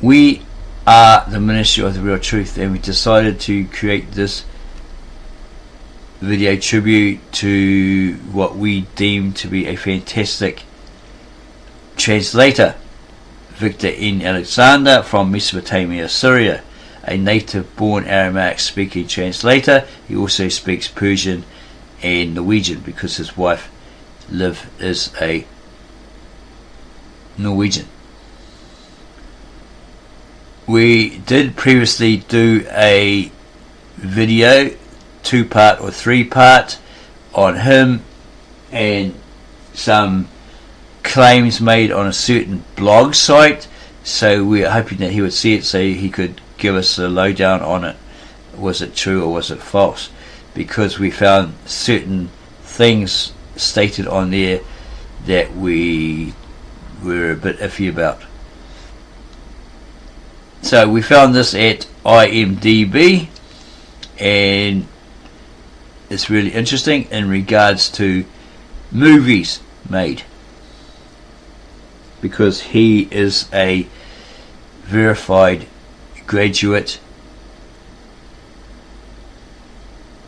We are the Ministry of the Real Truth, and we decided to create this video tribute to what we deem to be a fantastic translator, Victor N. Alexander from Mesopotamia, Syria, a native-born Aramaic speaking translator. He also speaks Persian and Norwegian because his wife Liv is a Norwegian. We did previously do a video, 2-part or 3-part, on him and some claims made on a certain blog site, so we're hoping that he would see it so he could give us a lowdown on it. Was it true or was it false? Because we found certain things stated on there that we were a bit iffy about. So we found this at Imdb, and it's really interesting in regards to movies made, because he is a verified graduate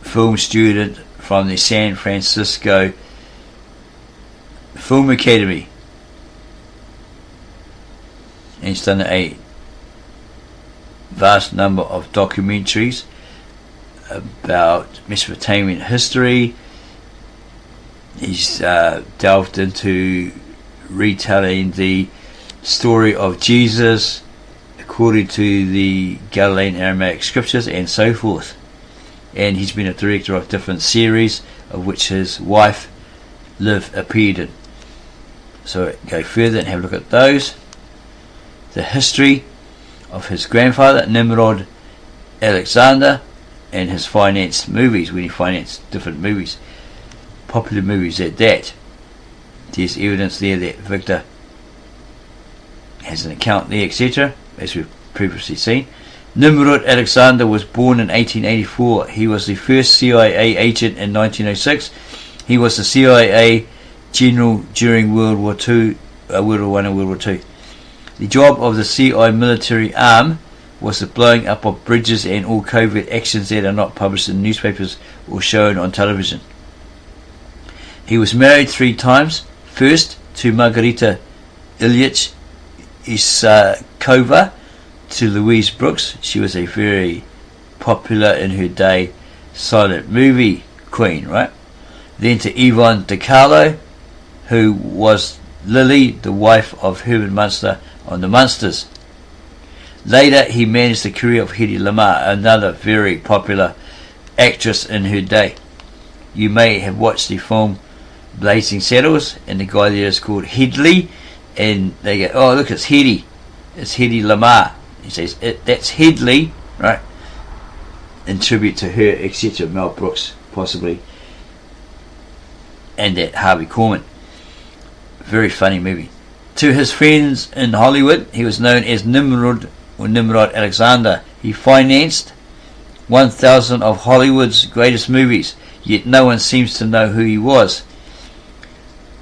film student from the San Francisco Film Academy, and he's done a vast number of documentaries about Mesopotamian history. He's delved into retelling the story of Jesus according to the Galilean-Aramaic scriptures and so forth, and he's been a director of different series of which his wife Liv appeared in. So go further and have a look at those. The history of his grandfather Nimrod Alexander and his financed movies, when he financed different movies, popular movies at that. There's evidence there that Victor has an account there, etc., as we've previously seen. Nimrod Alexander was born in 1884. He was the first CIA agent in 1906. He was the CIA general during World War II, World War I and World War II. The job of the CIA military arm was the blowing up of bridges and all covert actions that are not published in newspapers or shown on television. He was married 3 times. First to Margarita Ilyich Isakova, to Louise Brooks. She was a very popular in her day silent movie queen, right? Then to Yvonne DiCarlo, who was Lily, the wife of Herman Munster on the Munsters. Later he managed the career of Hedy Lamarr, another very popular actress in her day. You may have watched the film Blazing Saddles, and the guy there is called Hedley, and they go, oh look, it's Hedy Lamarr. He says, that's Hedley, right? In tribute to her, etc. Mel Brooks, possibly, and that Harvey Korman. Very funny movie. To his friends in Hollywood, he was known as Nimrod Alexander. He financed 1,000 of Hollywood's greatest movies, yet no one seems to know who he was.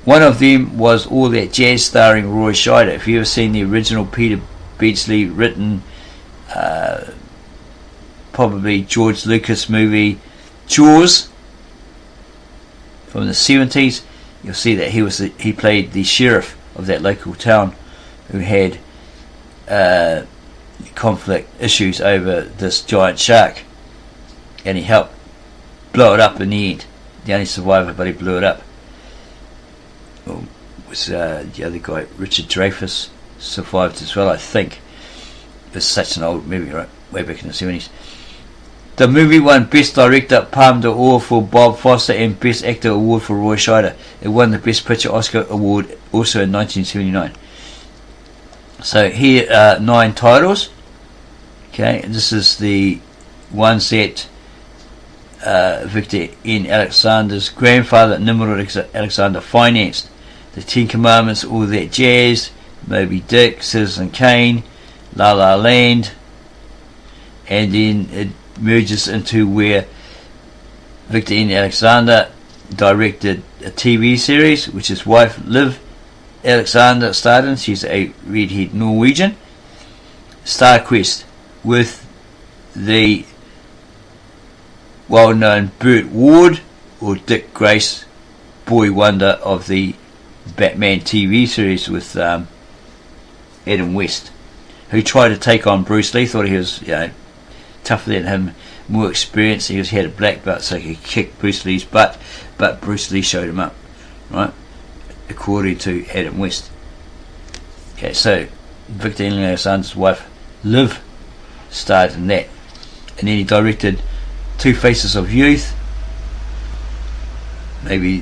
One of them was All That Jazz, starring Roy Scheider. If you've ever seen the original Peter Beardsley written, probably George Lucas movie Jaws from the 70s, you'll see that he played the sheriff of that local town who had conflict issues over this giant shark, and he helped blow it up in the end. The only survivor, but he blew it up. Was the other guy, Richard Dreyfuss, survived as well, I think. It's such an old movie, right? Way back in the 70s. The movie won Best Director Palme d'Or for Bob Foster and Best Actor Award for Roy Scheider. It won the Best Picture Oscar Award also in 1979. So here are 9 titles. Okay, this is the ones that Victor N. Alexander's grandfather Nimrod Alexander financed. The 10 Commandments, All That Jazz, Moby Dick, Citizen Kane, La La Land, and then it merges into where Victor N. Alexander directed a TV series which his wife Liv Alexander starred in. She's a redhead Norwegian. Star Quest with the well-known Burt Ward, or Dick Grace, boy wonder of the Batman TV series with Adam West, who tried to take on Bruce Lee. Thought he was, tougher than him, more experienced. He had a black belt, so he could kick Bruce Lee's butt, but Bruce Lee showed him up, right? According to Adam West. Okay, so Victor Alexander's wife, Liv, starred in that, and then he directed Two Faces of Youth. Maybe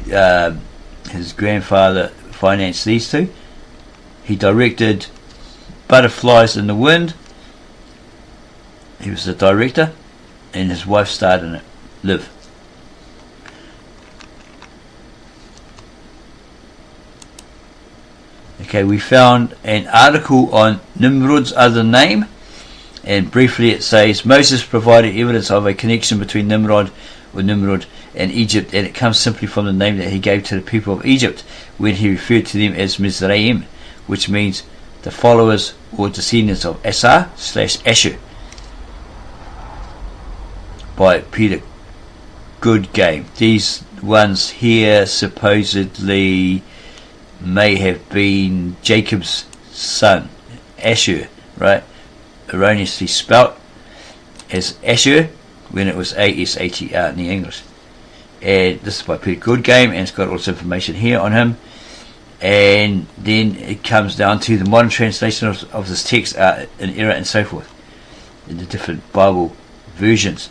his grandfather financed these two. He directed Butterflies in the Wind. He was the director, and his wife starred in it, Liv. Okay, we found an article on Nimrod's other name, and briefly it says Moses provided evidence of a connection between Nimrod and Egypt, and it comes simply from the name that he gave to the people of Egypt when he referred to them as Mizraim, which means the followers or descendants of Asar/Ashur, by Peter Goodgame. These ones here supposedly may have been Jacob's son, Ashur, right? Erroneously spelt as Ashur when it was Asher in the English. And this is by Peter Goodgame, and it's got all this information here on him. And then it comes down to the modern translation of this text in error and so forth in the different Bible versions.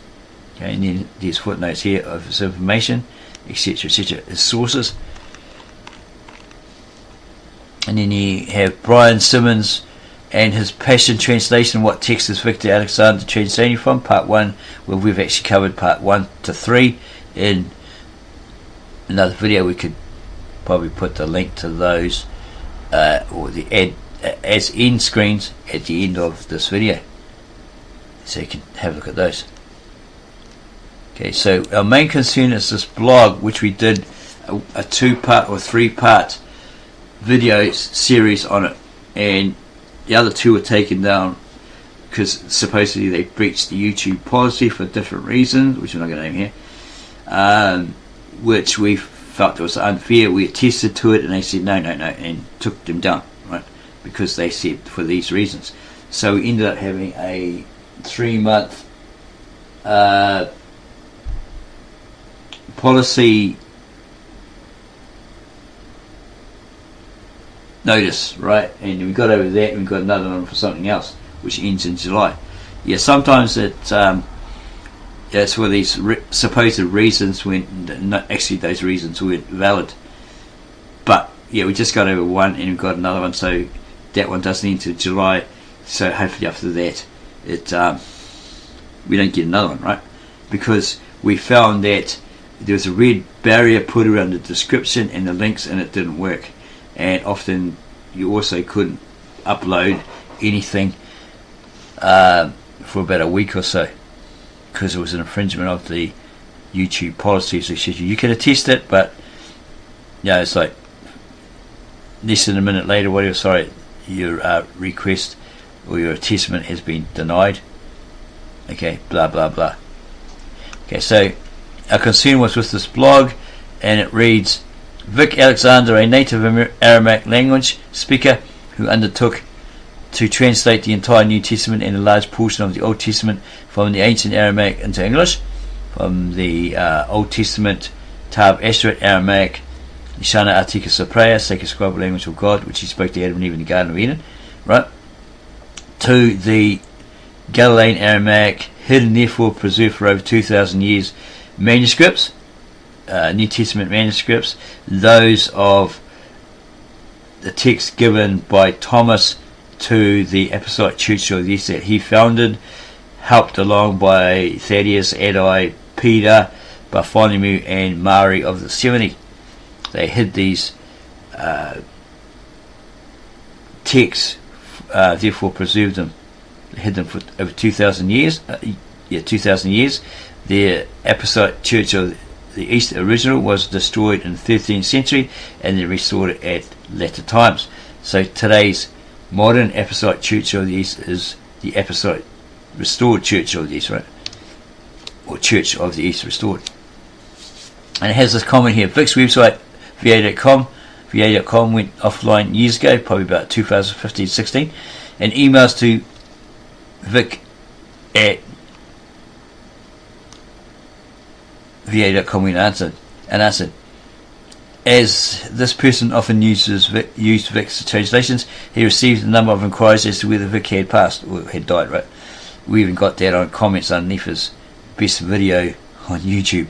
Okay, and then there's footnotes here of this information, etc., etc., as sources. And then you have Brian Simmons and his Passion Translation, what text is Victor Alexander translating from, part 1, where we've actually covered part 1 to 3 in another video. We could probably put the link to those or the ad as end screens at the end of this video, so you can have a look at those. Okay, so our main concern is this blog, which we did a 2-part or 3-part video series on it, and the other 2 were taken down because supposedly they breached the YouTube policy for different reasons, which I'm not going to name here, which we felt was unfair. We attested to it, and they said no, and took them down, right? Because they said for these reasons. So we ended up having a 3-month policy notice, right? And we got over that, and we got another one for something else, which ends in July. Yeah, sometimes it's for these supposed reasons when actually those reasons weren't valid. But yeah, we just got over one, and we've got another one, so that one doesn't end until July. So hopefully after that, we don't get another one, right? Because we found that there was a red barrier put around the description and the links, and it didn't work. And often you also couldn't upload anything for about a week or so, because it was an infringement of the YouTube policies, etc. You can attest it, but yeah, it's like less than a minute later, whatever, sorry, your request or your attestment has been denied. Okay, blah blah blah. Okay, so our concern was with this blog, and it reads: Vic Alexander, a native Aramaic language speaker who undertook to translate the entire New Testament and a large portion of the Old Testament from the ancient Aramaic into English, from the Old Testament Ktav Ashurit Aramaic, Leeshana, Ateeqa, Supprayah, sacred scribal language of God, which he spoke to Adam and Eve in the Garden of Eden, right, to the Galilean-Aramaic, hidden, therefore preserved for over 2,000 years, manuscripts, New Testament manuscripts, those of the text given by Thomas to the Apostolic Church of the East that he founded, helped along by Thaddeus, Addai, Peter, Bartholomew, and Mari of the 70. They hid these texts, therefore preserved them. They hid them for over 2,000 years. 2,000 years. The Apostolic Church of the East original was destroyed in the 13th century, and then restored it at latter times. So today's modern Apostolic Church of the East is the the Apostolic Restored Church of the East, right? Or Church of the East Restored. And it has this comment here. Vic's website, va.com. va.com went offline years ago, probably about 2015-16, and emails to Vic at va.com went unanswered. As this person often used Vic's translations, he received a number of inquiries as to whether Vic had passed or had died, right? We even got that on comments underneath his best video on YouTube,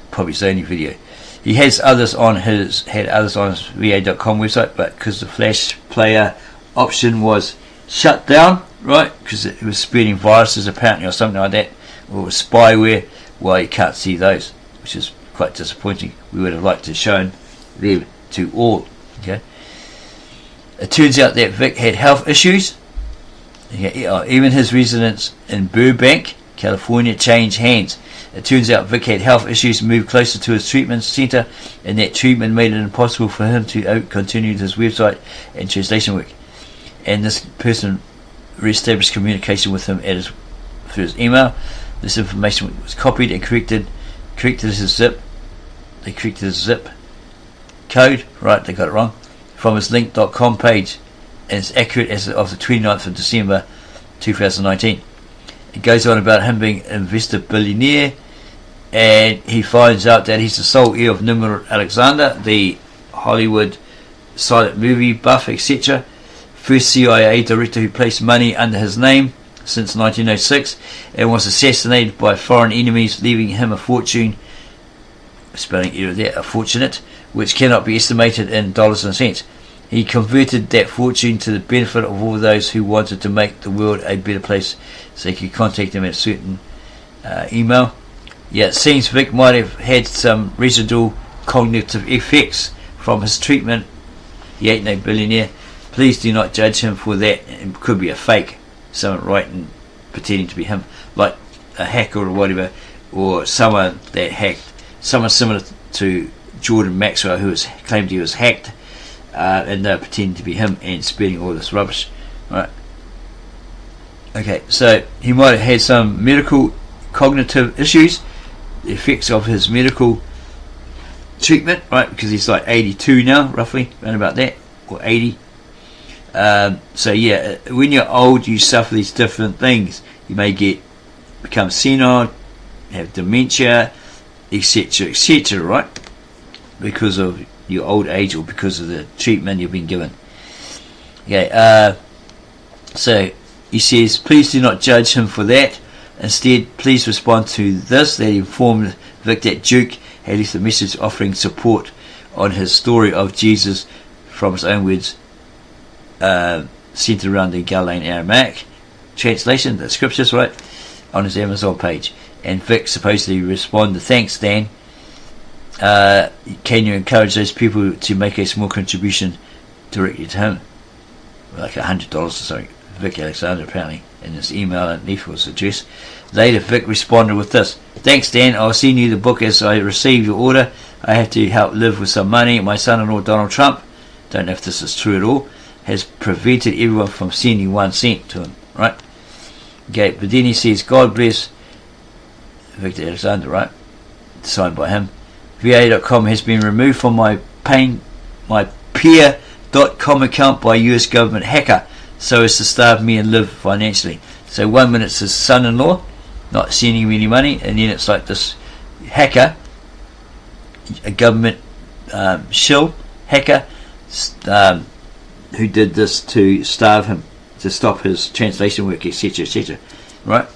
probably his only video. He had others on his va.com website, but because the flash player option was shut down, right, because it was spreading viruses apparently or something like that, or spyware, well, you can't see those, which is quite disappointing. We would have liked to have shown them to all. Okay, it turns out that Vic had health issues. Even his residence in Burbank, California, changed hands. It turns out Vic had health issues and moved closer to his treatment centre, and that treatment made it impossible for him to continue his website and translation work. And this person re-established communication with him through his email. This information was copied and corrected his zip. They corrected his zip code, right, they got it wrong, from his link.com page, and it's accurate as of the 29th of December 2019. It goes on about him being an investor billionaire, and he finds out that he's the sole heir of Nimrod Alexander, the Hollywood silent movie buff, etc., first CIA director who placed money under his name since 1906, and was assassinated by foreign enemies, leaving him a fortune, spelling error there, a fortunate, which cannot be estimated in dollars and cents. He converted that fortune to the benefit of all those who wanted to make the world a better place, so you could contact him at a certain email. Yeah, it seems Vic might have had some residual cognitive effects from his treatment. He ain't no billionaire. Please do not judge him for that. It could be a fake, someone writing, pretending to be him, like a hacker or whatever, or someone that hacked, someone similar to Jordan Maxwell, who claimed he was hacked, and they're pretending to be him and spreading all this rubbish, right? Okay, so he might have had some medical cognitive issues, the effects of his medical treatment, right? Because he's like 82 now, roughly, around about that, or 80. So yeah, when you're old, you suffer these different things. You may become senile, have dementia, etc., etc., right? Because of your old age or because of the treatment you've been given. Okay, so he says, please do not judge him for that. Instead, please respond to this, that he informed Vic that Duke had left a message offering support on his story of Jesus from his own words, centered around the Galilean-Aramaic translation, the scriptures, right, on his Amazon page. And Vic supposedly responded, thanks, Dan. Can you encourage those people to make a small contribution directly to him, like $100 or something? Vic Alexander, apparently, in his email underneath his address. Later, Vic responded with this: thanks, Dan. I'll send you the book as I receive your order. I have to help live with some money. My son-in-law Donald Trump, don't know if this is true at all, has prevented everyone from sending 1 cent to him, right? Okay, but then he says, God bless Victor Alexander, right? Signed by him. VA.com has been removed from my peer.com account by US government hacker, so as to starve me and live financially. So 1 minute it's his son-in-law not sending him any money, and then it's like this hacker, a government shill hacker, who did this to starve him, to stop his translation work, etc., etc. Right?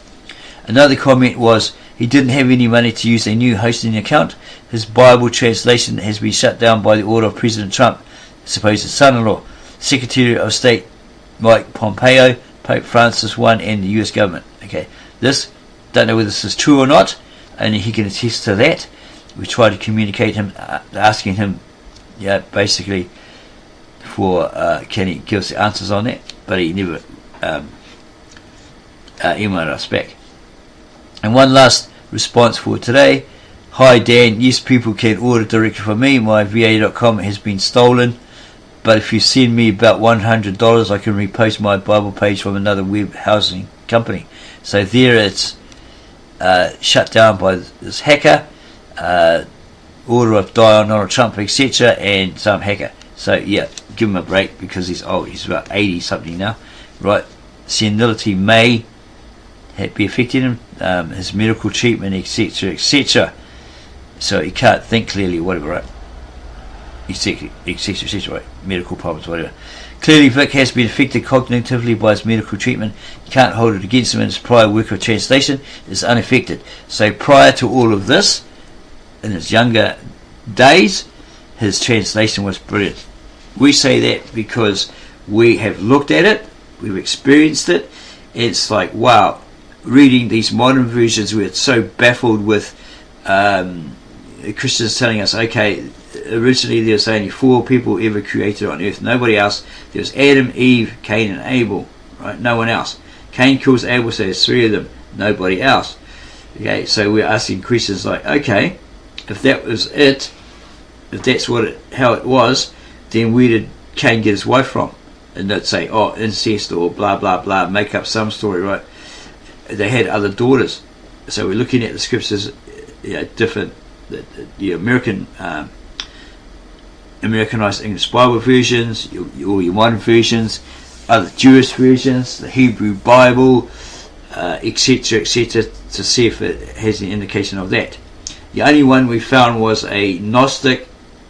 Another comment was, he didn't have any money to use a new hosting account. His Bible translation has been shut down by the order of President Trump, supposed son-in-law, Secretary of State Mike Pompeo, Pope Francis I, and the US government. Okay, this, don't know whether this is true or not, only he can attest to that. We tried to communicate him, asking him, basically, for can he give us the answers on that, but he never emailed us back. And one last response for today. Hi Dan, yes, people can order directly from me. My va.com has been stolen. but if you send me about $100, I can repost my Bible page from another web housing company. So there it's shut down by this hacker, order of Donald Trump, etc., and some hacker. So yeah, give him a break because he's old. He's about 80 something now, right? Senility may be affecting him, his medical treatment, etc., etc. So he can't think clearly, whatever, right? Etc., etc., right? Medical problems, whatever. Clearly, Vic has been affected cognitively by his medical treatment. You can't hold it against him, and his prior work of translation is unaffected. So prior to all of this, in his younger days, his translation was brilliant. We say that because we have looked at it, we've experienced it. It's like, wow, reading these modern versions, we're so baffled with Christians telling us, okay, originally there was only 4 people ever created on earth, nobody else. There was Adam, Eve, Cain and Abel, right? No one else. Cain kills Abel, so there's 3 of them, nobody else. Okay, so we're asking questions like, okay, if that was it, if that's how it was, then where did Cain get his wife from? And they'd say, oh, incest or blah blah blah, make up some story, right? They had other daughters. So we're looking at the scriptures, different, the American Americanized English Bible versions, all your modern versions, other Jewish versions, the Hebrew Bible, etc., etc., to see if it has any indication of that. The only one we found was a Gnostic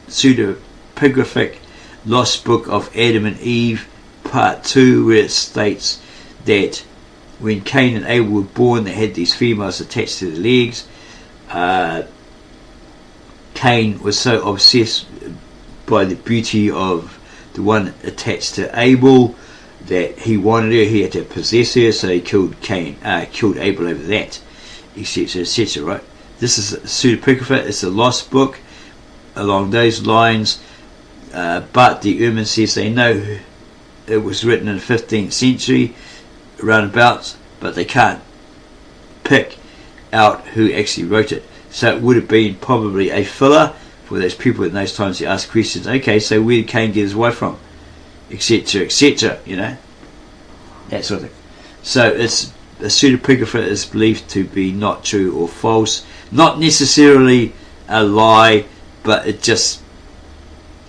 pseudepigraphic lost book of Adam and Eve, part 2, where it states that when Cain and Abel were born, they had these females attached to their legs. Cain was so obsessed by the beauty of the one attached to Abel that he wanted her, he had to possess her, so he killed Abel over that, etc., etc., right? This is a pseudepigrapha, it's a lost book along those lines, but the Urim says they know it was written in the 15th century, roundabouts, but they can't pick out who actually wrote it. So it would have been probably a filler for those people in those times to ask questions. Okay, so where did Cain get his wife from? Etc., etc., that sort of thing. So it's a pseudepigrapha is believed to be not true or false, not necessarily a lie, but it just,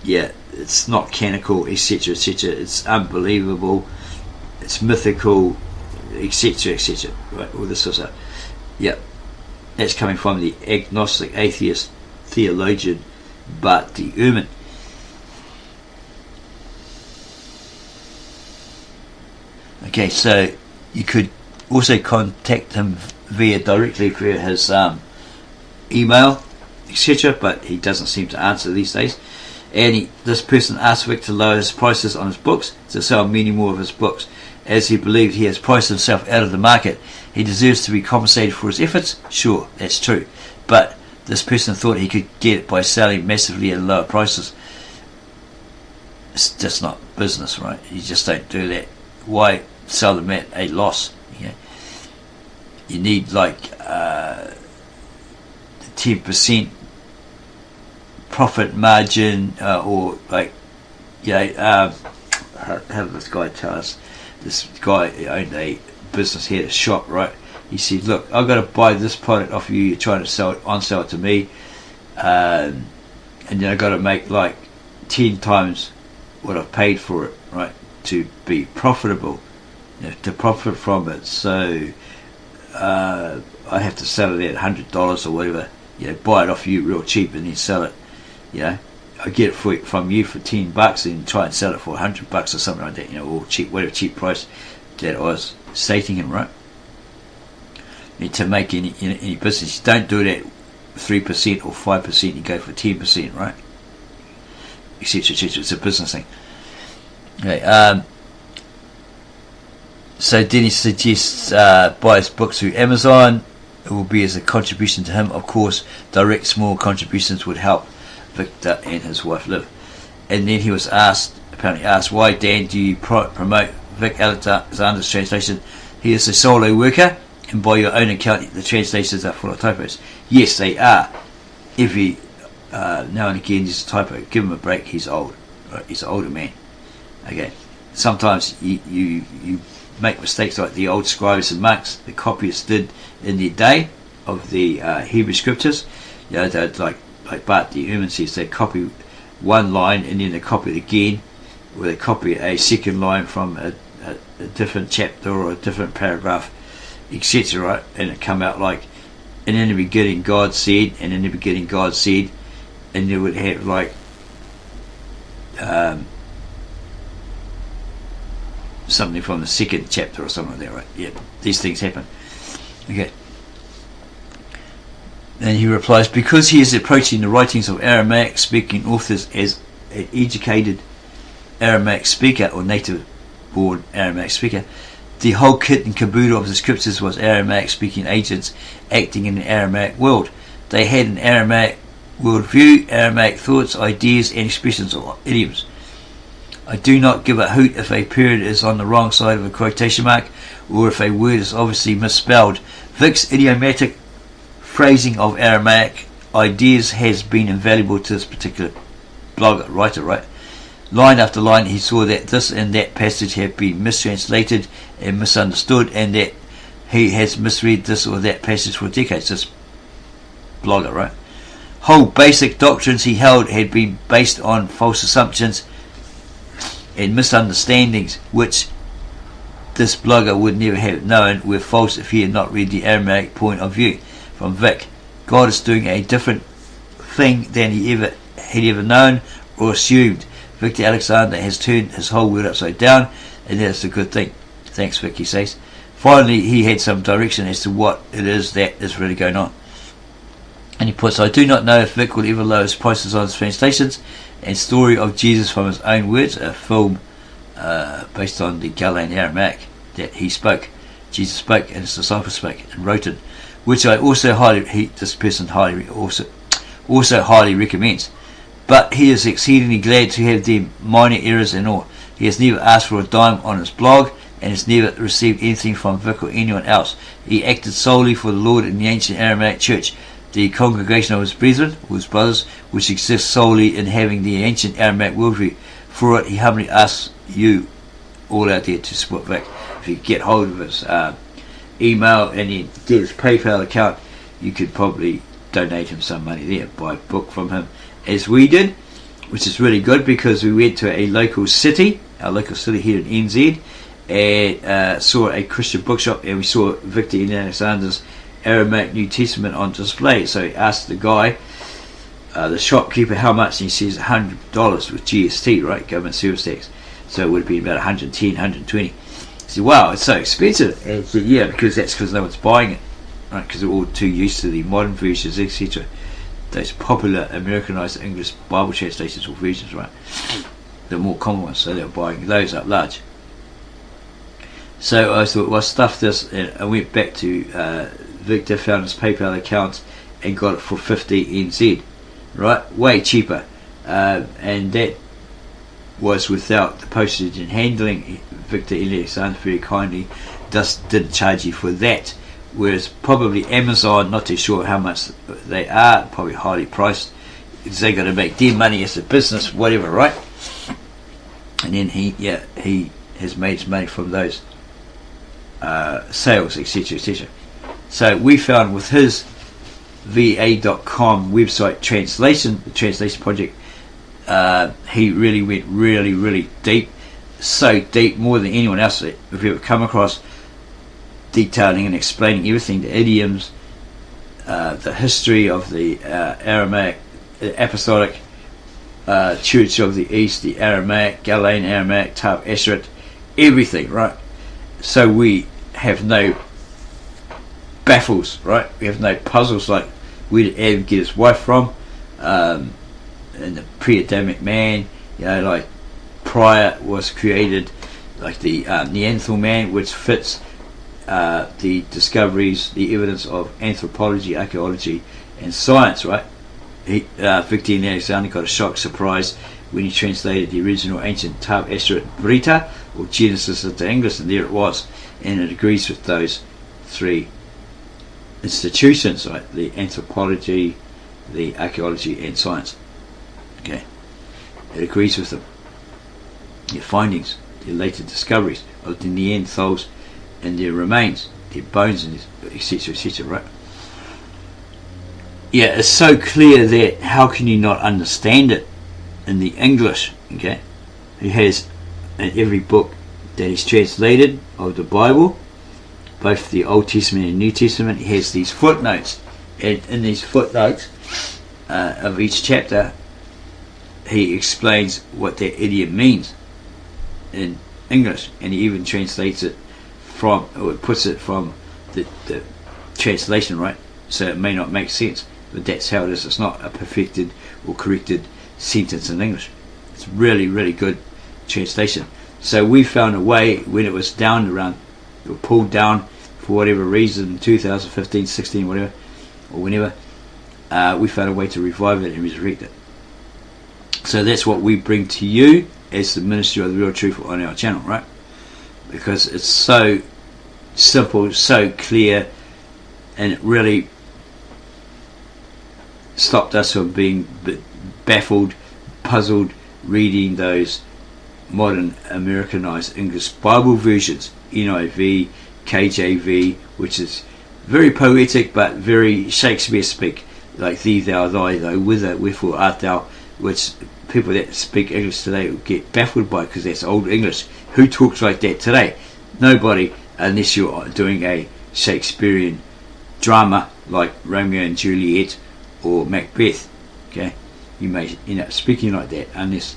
it's not canonical, etc., etc. It's unbelievable, it's mythical, etc., etc., right? All this sort of stuff. That's coming from the agnostic atheist theologian, but the Urim. Okay, so you could also contact him directly via his email, etc., but he doesn't seem to answer these days. And this person asked Vic to lower his prices on his books to sell many more of his books, as he believed he has priced himself out of the market. He deserves to be compensated for his efforts. Sure, that's true, but this person thought he could get it by selling massively at lower prices. It's just not business, right? You just don't do that. Why sell them at a loss? You need like 10% profit margin, or like, how did this guy tell us? This guy owned a business, he had a shop, right? He said, look, I've got to buy this product off you, you're trying to sell it to me, and then I've got to make like 10 times what I've paid for it, right, to be profitable, to profit from it. So I have to sell it at $100 or whatever, buy it off you real cheap and then sell it, I get it from you for $10 and try and sell it for $100 or something like that, or cheap, whatever cheap price that I was stating him, right? To make any business, you don't do it at 3% or 5%, you go for 10%, right? Etc., etc. It's a business thing. Okay, so Dennis suggests buy his books through Amazon. It will be as a contribution to him. Of course, direct small contributions would help Victor and his wife live. And then he was apparently asked, why, Dan, do you promote Vic Alexander's translation? He is a solo worker, and by your own account, the translations are full of typos. Yes, they are. Every now and again there's a typo. Give him a break, he's old. Right? He's an older man. Okay, sometimes you make mistakes like the old scribes and monks, the copyists did in their day of the Hebrew scriptures. You know, they'd like Bart the Ehrman says, they copy one line and then they copy it again, or they copy a second line from a different chapter or a different paragraph, etc. Right? And it come out like, and in the beginning God said, and in the beginning God said, and you would have like something from the second chapter or something like that, right? Yeah, these things happen. Okay. And he replies, because he is approaching the writings of Aramaic speaking authors as an educated Aramaic speaker or native born Aramaic speaker, the whole kit and caboodle of the scriptures was Aramaic speaking agents acting in the Aramaic world. They had an Aramaic worldview, Aramaic thoughts, ideas and expressions or idioms. I do not give a hoot if a period is on the wrong side of a quotation mark or if a word is obviously misspelled. Vic's idiomatic phrasing of Aramaic ideas has been invaluable to this particular blogger, writer, right? Line after line he saw that this and that passage have been mistranslated and misunderstood, and that he has misread this or that passage for decades. This blogger, right? Whole basic doctrines he held had been based on false assumptions and misunderstandings which this blogger would never have known were false if he had not read the Aramaic point of view. From Vic, God is doing a different thing than he had ever known or assumed. Victor Alexander has turned his whole world upside down, and that's a good thing. Thanks, Vic, he says. Finally, he had some direction as to what it is that is really going on. And he puts, I do not know if Vic will ever lower his prices on his translations and story of Jesus from his own words, a film based on the Galilean-Aramaic that he spoke. Jesus spoke and his disciples spoke and wrote it, which I also this person also highly recommends. But he is exceedingly glad to have the minor errors and all. He has never asked for a dime on his blog and has never received anything from Vic or anyone else. He acted solely for the Lord in the ancient Aramaic church, the congregation of his brethren, or his brothers, which exists solely in having the ancient Aramaic worldview. For it, he humbly asks you all out there to support Vic. If you get hold of his email and then get his PayPal account, you could probably donate him some money there, buy a book from him, as we did, which is really good because we went to a local city, our local city here in NZ, and saw a Christian bookshop, and we saw Victor Alexander's Aramaic New Testament on display. So he asked the guy, the shopkeeper, how much, and he says $100 with GST, right, government service tax. So it would have been about 110, 120. He said, wow, it's so expensive. And he said, yeah, because no one's buying it, right, because they're all too used to the modern versions, etc. Those popular Americanized English Bible translations or versions, right? The more common ones, so they're buying those up large. So I thought, well, stuff this, and I went back to Victor, found his PayPal account, and got it for 50 NZ, right? Way cheaper, and that was without the postage and handling. Victor Alexander very kindly just didn't charge you for that. Whereas probably Amazon, not too sure how much they are, probably highly priced, because they got to make their money as a business, whatever, right? And then he has made his money from those sales, etc., etc. So we found with his va.com website translation, the translation project, he really went really deep, so deep, more than anyone else that we've ever come across, detailing and explaining everything, the idioms, the history of the Aramaic, Apostolic Church of the East, the Aramaic, Galilean-Aramaic, Ktav Ashurit, everything, right? So we have no baffles, right? We have no puzzles like where did Adam get his wife from, and the pre-Adamic man, you know, like prior was created, like the Neanderthal man, which fits the discoveries, the evidence of anthropology, archaeology, and science, right? Victor Alexander got a shock surprise when he translated the original ancient Ktav Ashurit Brita, or Genesis, into English, and there it was, and it agrees with those three institutions, right? The anthropology, the archaeology, and science. Okay, it agrees with them. their findings, their later discoveries of the Neanderthals and their remains, their bones, and etc., etc., right? Yeah, it's so clear that how can you not understand it in the English, okay? He has in every book that is translated of the Bible, both the Old Testament and New Testament, he has these footnotes, and in these footnotes of each chapter he explains what that idiom means in English, and he even translates it from, or puts it from the translation, right? So it may not make sense, but that's how it is. It's not a perfected or corrected sentence in English. It's really, really good translation. So we found a way, when it was down around, or pulled down for whatever reason, 2015, 16, whatever, or whenever, we found a way to revive it and resurrect it. So that's what we bring to you as the Ministry of the Real Truth on our channel, right? Because it's so simple, so clear, and it really stopped us from being baffled, puzzled, reading those modern Americanized English Bible versions, NIV, KJV, which is very poetic but very Shakespeare speak, like thee, thou, thy, though, whither, wherefore art thou, which people that speak English today will get baffled by, because that's old English. Who talks like that today? Nobody, unless you're doing a Shakespearean drama like Romeo and Juliet or Macbeth. Okay, you may end up speaking like that unless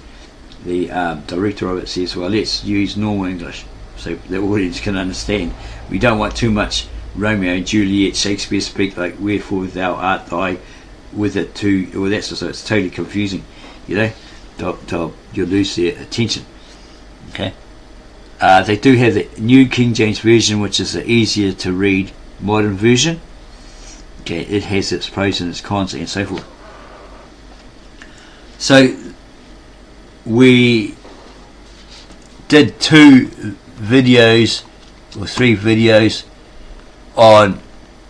the director of it says, well, let's use normal English so the audience can understand. We don't want too much Romeo and Juliet Shakespeare speak, like wherefore thou art thy, with it to, well, that's so it's totally confusing, you know. You'll lose their attention. Okay, they do have the New King James Version, which is the easier to read modern version. Okay, it has its pros and its cons and so forth. So we did 2 videos or 3 videos on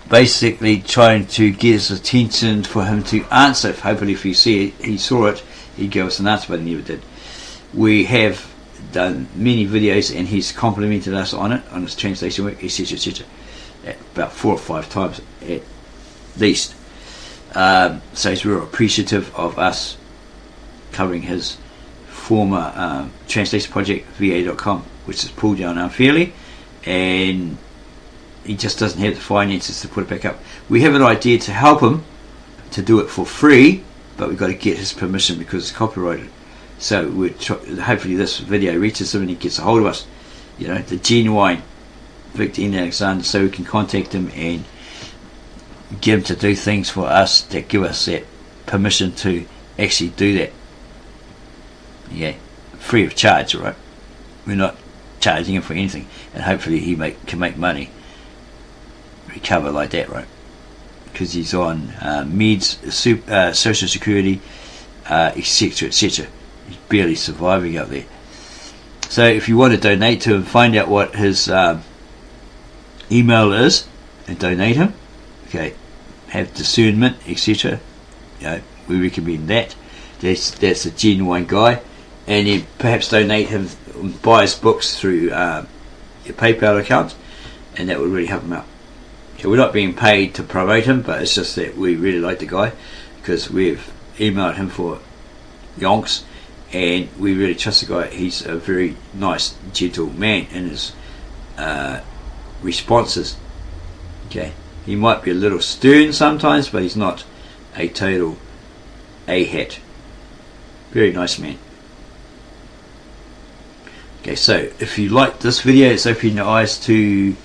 basically trying to get his attention for him to answer. Hopefully if you see it, he saw it, he'd give us an answer, but he never did. We have done many videos and he's complimented us on it, on his translation work, etc., etc., about 4 or 5 times at least. So he's real appreciative of us covering his former translation project, va.com, which is pulled down unfairly, and he just doesn't have the finances to put it back up. We have an idea to help him to do it for free, but we've got to get his permission because it's copyrighted. So hopefully this video reaches him and he gets a hold of us, you know, the genuine Nimrod Alexander, so we can contact him and get him to do things for us that give us that permission to actually do that. Yeah, free of charge, right? We're not charging him for anything, and hopefully he can make money recover like that, right? Because he's on meds, social security, etc., etc. He's barely surviving out there. So if you want to donate to him, find out what his email is and donate him. Okay, have discernment, etc. You know, we recommend that. That's a genuine guy. And you perhaps donate him, buy his books through your PayPal account, and that would really help him out. So we're not being paid to promote him, but it's just that we really like the guy because we've emailed him for yonks, and we really trust the guy. He's a very nice, gentle man in his responses. Okay, he might be a little stern sometimes, but he's not a total a-hat. Very nice man. Okay, so if you like this video, it's opening your eyes to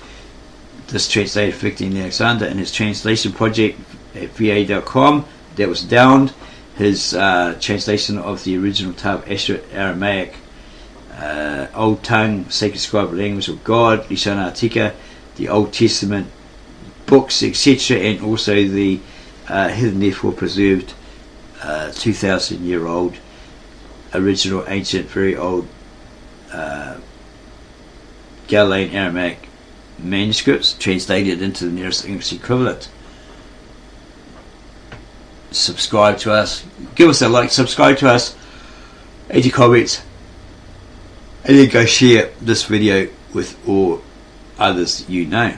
this translator, Nimrod Alexander, and his translation project at va.com. That was downed. His translation of the original Ktav Ashurit Aramaic, Old Tongue, Sacred Scribal Language of God, Leeshana, Ateeqa, the Old Testament books, etc., and also the hidden, therefore preserved, 2,000-year-old original, ancient, very old Galilean-Aramaic manuscripts translated into the nearest English equivalent. Subscribe to us, give us a like, subscribe to us, add your comments, and then go share this video with all others you know.